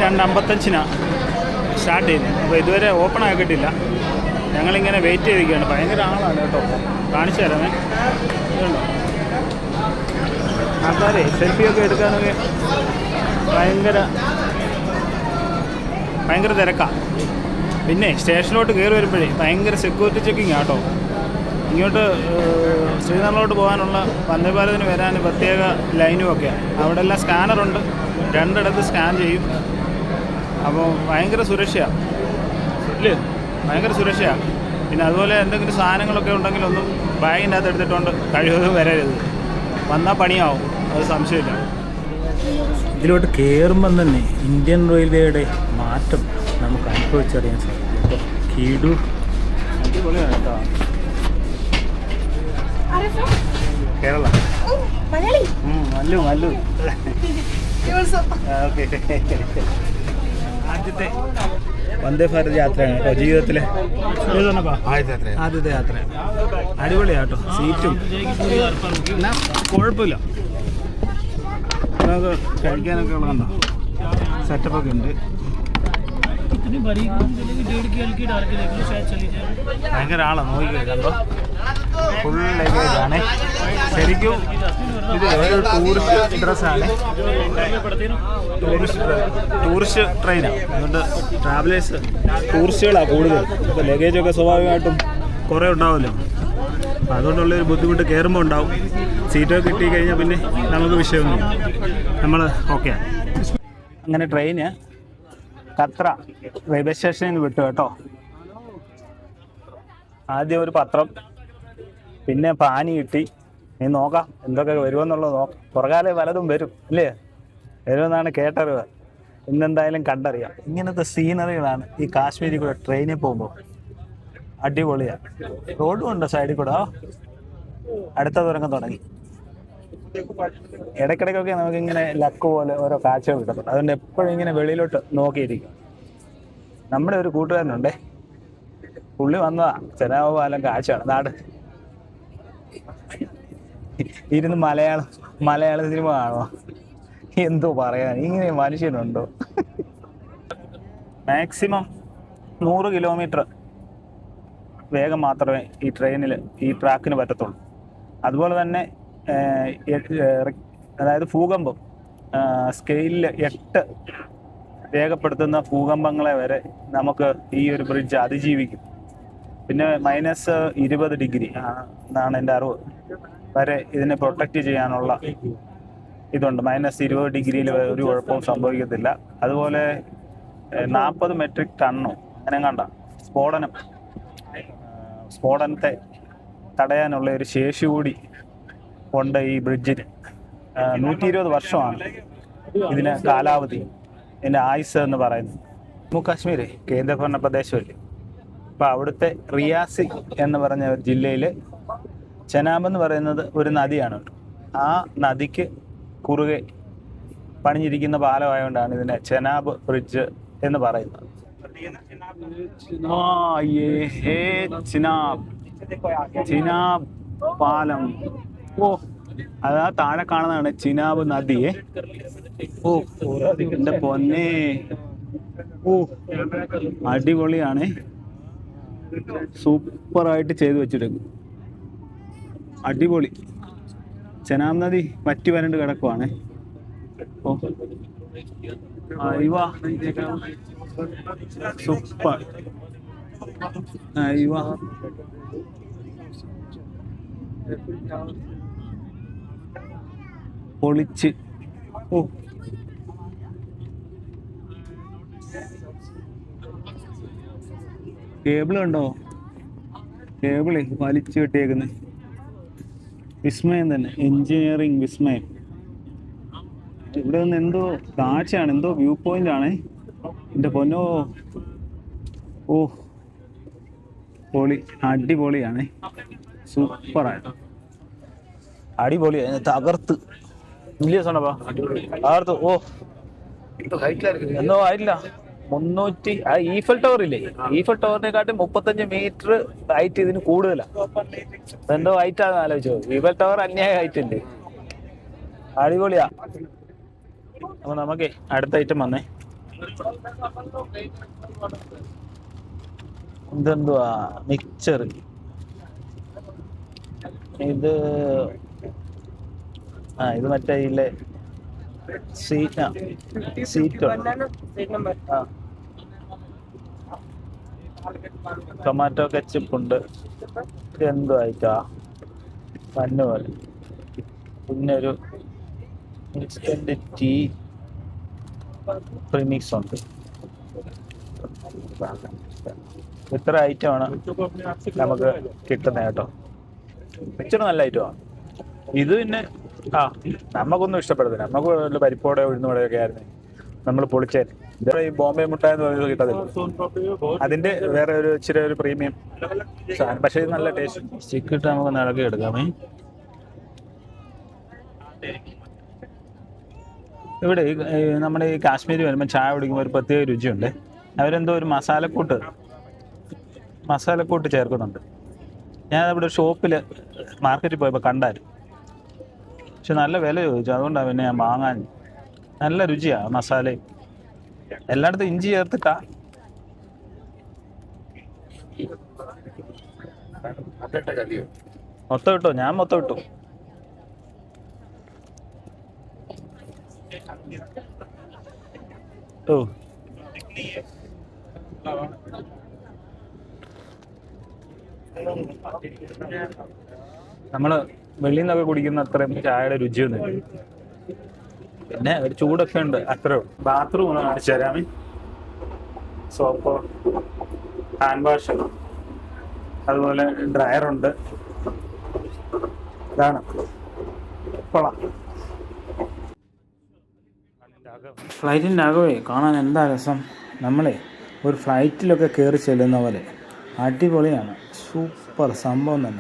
2:55 start ചെയ്യുന്നത്. അപ്പോൾ ഇതുവരെ ഓപ്പൺ ആക്കിയിട്ടില്ല. ഞങ്ങളിങ്ങനെ വെയിറ്റ് ചെയ്തിരിക്കുകയാണ്. ഭയങ്കര ആളാണ് കേട്ടോ. കാണിച്ചു തരാമേ. ഇതുണ്ടോ ആൾക്കാരെ സെൽഫിയൊക്കെ എടുക്കാനൊക്കെ ഭയങ്കര തിരക്കാണ്. പിന്നെ സ്റ്റേഷനിലോട്ട് കയറി വരുമ്പോഴേ ഭയങ്കര സെക്യൂരിറ്റി ചെക്കിങ് ആട്ടോ. ഇങ്ങോട്ട് ശ്രീനഗറിലോട്ട് പോകാനുള്ള വന്ദേ ഭാരതിന് വരാൻ പ്രത്യേക ലൈനും ഒക്കെയാണ്. അവിടെ എല്ലാം സ്കാനറുണ്ട്, 2 ഇടത്ത് സ്കാൻ ചെയ്യും. അപ്പോൾ ഭയങ്കര സുരക്ഷയാണ് ഇല്ലേ, ഭയങ്കര സുരക്ഷയാണ്. പിന്നെ അതുപോലെ എന്തെങ്കിലും സാധനങ്ങളൊക്കെ ഉണ്ടെങ്കിലൊന്നും ബാഗിൻ്റെ അകത്ത് എടുത്തിട്ടുണ്ട് കഴിവതും വരരുത്, വന്നാൽ പണിയാവും, അത് സംശയമില്ല. ഇതിലോട്ട് കയറുമ്പം തന്നെ ഇന്ത്യൻ റെയിൽവേയുടെ മാറ്റം നമുക്ക് അനുഭവിച്ചറിയാൻ സാധിക്കും. അപ്പോൾ കീടു അടിപൊളിയാണ് കേട്ടോ. കേരള മല്ലു ഓക്കെ. ആദ്യത്തെ വന്ദേ ഭാരത് യാത്രയാണ് കേട്ടോ ജീവിതത്തിലെ. ആദ്യത്തെ യാത്ര അടിപൊളിയാട്ടോ. സീറ്റും എന്നാൽ കുഴപ്പമില്ല. നമുക്ക് കഴിക്കാനൊക്കെ ഉള്ളതുണ്ടോ, സെറ്റപ്പൊക്കെ ഉണ്ട്. ഭയങ്കര ആളാണ്, നോക്കി കണ്ടോ. ഫുൾ ലഗേജ് ആണ് ശരിക്കും. ഇത് ഒരു ടൂറിസ്റ്റ് ഡ്രസ്സാണ്, ടൂറിസ്റ്റ് ട്രെയിനാണ്. അതുകൊണ്ട് ട്രാവലേഴ്സ് ടൂറിസ്റ്റുകളാണ് കൂടുതൽ. അപ്പോൾ ലഗേജൊക്കെ സ്വാഭാവികമായിട്ടും കുറേ ഉണ്ടാവുമല്ലോ. അതുകൊണ്ടുള്ളൊരു ബുദ്ധിമുട്ട് കയറുമ്പോൾ ഉണ്ടാവും. സീറ്റൊക്കെ കിട്ടി കഴിഞ്ഞാൽ പിന്നെ നമുക്ക് വിഷയമൊന്നുമില്ല, നമ്മൾ ഓക്കെയാണ്. അങ്ങനെ ട്രെയിന് കത്ര റെയിൽവേ സ്റ്റേഷനിൽ നിന്ന് വിട്ടു കേട്ടോ. ആദ്യം ഒരു പത്രം, പിന്നെ പാനി കിട്ടി. നീ നോക്കാം എന്തൊക്കെ വരുമെന്നുള്ളത് നോക്കാം. പുറകാലെ പലതും വരും അല്ലേ, വരുമെന്നാണ് കേട്ടറിവ്. ഇന്നെന്തായാലും കണ്ടറിയാം. ഇങ്ങനത്തെ സീനറികളാണ് ഈ കാശ്മീരിൽ കൂടെ ട്രെയിനിൽ പോകുമ്പോൾ. അടിപൊളിയാണ്. റോഡും ഉണ്ട് സൈഡിൽ കൂടെ. അടുത്ത തുരങ്കം തുടങ്ങി. ഇടയ്ക്കിടയ്ക്കൊക്കെ നമുക്കിങ്ങനെ ലക്ക് പോലെ ഓരോ കാഴ്ചകൾ കിട്ടത്തുള്ളൂ. അതുകൊണ്ട് എപ്പോഴും ഇങ്ങനെ വെളിയിലോട്ട് നോക്കിയിരിക്കും. നമ്മുടെ ഒരു കൂട്ടുകാരനുണ്ടേ, പുള്ളി വന്നതാ. ചെനാവ് പാലം കാഴ്ചയാണ് നാട്. ഇരുന്ന് മലയാള സിനിമ കാണുമോ, എന്തോ പറയാൻ. ഇങ്ങനെ മനുഷ്യനുണ്ടോ? മാക്സിമം 100 കിലോമീറ്റർ വേഗം മാത്രമേ ഈ ട്രെയിനിൽ ഈ ട്രാക്കിന് പറ്റത്തുള്ളൂ. അതുപോലെ തന്നെ അതായത് ഭൂകമ്പം സ്കെയിലിൽ 8 രേഖപ്പെടുത്തുന്ന ഭൂകമ്പങ്ങളെ വരെ നമുക്ക് ഈ ഒരു ബ്രിഡ്ജ് അതിജീവിക്കും. പിന്നെ -20 ഡിഗ്രി എന്നാണ് എൻ്റെ അറിവ് വരെ ഇതിനെ പ്രൊട്ടക്റ്റ് ചെയ്യാനുള്ള ഇതുണ്ട്. -20 ഡിഗ്രിയിൽ ഒരു കുഴപ്പവും സംഭവിക്കത്തില്ല. അതുപോലെ 40 മെട്രിക് ടണ്ണോ അങ്ങനെ കണ്ട സ്ഫോടനത്തെ തടയാനുള്ള ഒരു ശേഷി കൂടി ഉണ്ട് ഈ ബ്രിഡ്ജിന്. 120 വർഷമാണ് ഇതിന് കാലാവധി, ഇതിൻ്റെ ആയുസ് എന്ന് പറയുന്നത്. ജമ്മു കാശ്മീർ കേന്ദ്രഭരണ പ്രദേശമല്ലേ. അപ്പോൾ അവിടുത്തെ റിയാസി എന്ന് പറഞ്ഞ ഒരു ജില്ലയിൽ ചെനാബ് എന്ന് പറയുന്നത് ഒരു നദിയാണ്. ആ നദിക്ക് കുറുകെ പണിഞ്ഞിരിക്കുന്ന പാലമായതുകൊണ്ടാണ് ഇതിനെ ചെനാബ് ബ്രിഡ്ജ് എന്ന് പറയുന്നത്. ചിനാബ് പാലം. ഓ, അതാ താഴെ കാണുന്നതാണ് ചിനാബ് നദിയെ. ഓ എന്റെ പൊന്നെ, ഓ അടിപൊളിയാണ്. സൂപ്പറായിട്ട് ചെയ്തു വെച്ചിട്ടുണ്ട്. അടിപൊളി. ചെനാബ് നദി വറ്റി വരണ്ട് കിടക്കുവാണ്. ഓ അയ്യോ സൂപ്പർ. അയ്യോ പൊളിച്ച്. ഓ കേബിൾ ഉണ്ടോ? കേബിള് വലിച്ചു കെട്ടിയേക്കുന്നത്. വിസ്മയം തന്നെ, എൻജിനീയറിംഗ് വിസ്മയം. ഇവിടെ നിന്ന് എന്തോ കാഴ്ചയാണ്, എന്തോ വ്യൂ പോയിന്റ് ആണ്. എൻ്റെ പൊന്നോ, ഓ പൊളി, അടിപൊളിയാണ്. സൂപ്പറായിട്ട് അടിപൊളിയാണ്. തകർത്ത് വലിയ സണപ്പാ തകർത്ത്. ഓ എന്തോ ആയില്ല 300. ഈഫൽ ടവർ ഇല്ലേ, ഈഫൽ ടവറിനെക്കാട്ടും 35 മീറ്റർ ഹൈറ്റ് ഇതിന് കൂടുതലാണ്. എന്തോ ഹൈറ്റാന്ന് ആലോചിച്ചോ. ഈഫൽ ടവർ അന്യായ ഹൈറ്റ് ഉണ്ട്. അടിപൊളിയാ. അപ്പൊ നമുക്ക് അടുത്ത ഐറ്റം വന്നേ. ഇതെന്തുവാ മിക്സർ, ഇത് ഇത് മറ്റേ ഇല്ലേ സീറ്റ് സീറ്റ് ആ ടൊമാറ്റോ കെച്ചപ്പ് ഉണ്ട്. എന്തോ ആയിട്ടാ പന്നു പോലെ. പിന്നെ ഒരു ഇൻസ്റ്റന്റ് ടീ പ്രീമിക്സ് ഉണ്ട്. ഇത്ര ഐറ്റമാണ് നമുക്ക് കിട്ടുന്നത് കേട്ടോ. മിക്സർ നല്ല ഐറ്റമാണ്. ഇത് പിന്നെ നമുക്കൊന്നും ഇഷ്ടപ്പെടുന്നില്ല. നമുക്ക് വല്ല പരിപ്പോടെ ഉഴുന്നുവടയൊക്കെ ആയിരുന്നു നമ്മൾ പൊളിച്ചേന്. ഇതേ ഈ ബോംബെ മുട്ട എന്ന് പറയുന്നത് കിട്ടത്തില്ല. അതിന്റെ വേറെ ഒരു ഇച്ചിരി ഒരു പ്രീമിയം സാധനം. പക്ഷേ ഇത് നല്ല ടേസ്റ്റ്. സ്റ്റിക്ക് ഇട്ട് നമുക്ക് നടക്കി എടുക്കാമേ. ഇവിടെ നമ്മുടെ ഈ കാശ്മീരി വരുമ്പോൾ ചായ കുടിക്കുമ്പോൾ ഒരു പ്രത്യേക രുചിയുണ്ട്. അവരെന്തോ ഒരു മസാലക്കൂട്ട് ചേർക്കുന്നുണ്ട്. ഞാനവിടെ ഒരു ഷോപ്പിൽ മാർക്കറ്റിൽ പോയപ്പോൾ കണ്ടായിരുന്നു. പക്ഷെ നല്ല വില ചോദിച്ചു, അതുകൊണ്ടാണ് പിന്നെ ഞാൻ വാങ്ങാൻ. നല്ല രുചിയാണ് മസാലയും. എല്ലായിടത്തും ഇഞ്ചി ചേർത്തിട്ടാ. മൊത്തം ഇട്ടോ? ഞാൻ മൊത്തം ഇട്ടു. ഓ നമ്മള് വെളിയിൽ നിന്നൊക്കെ കുടിക്കുന്ന അത്രയും ചായയുടെ രുചിയൊന്നും. പിന്നെ ഒരു ചൂടൊക്കെ ഉണ്ട്, അത്രേ ഉള്ളൂ. ബാത്റൂം ഒന്ന് കാണിച്ചു തരാമേ. സോപ്പ്, ഹാൻഡ് വാഷ്, അതുപോലെ ഡ്രയറുണ്ട്. ഇതാണ് കൊള്ളാം. ഫ്ലൈറ്റിൻ്റെ അകവേ കാണാൻ എന്താ രസം. നമ്മളെ ഒരു ഫ്ലൈറ്റിലൊക്കെ കയറി ചെല്ലുന്ന പോലെ അടിപൊളിയാണ്. സൂപ്പർ സംഭവം തന്നെ.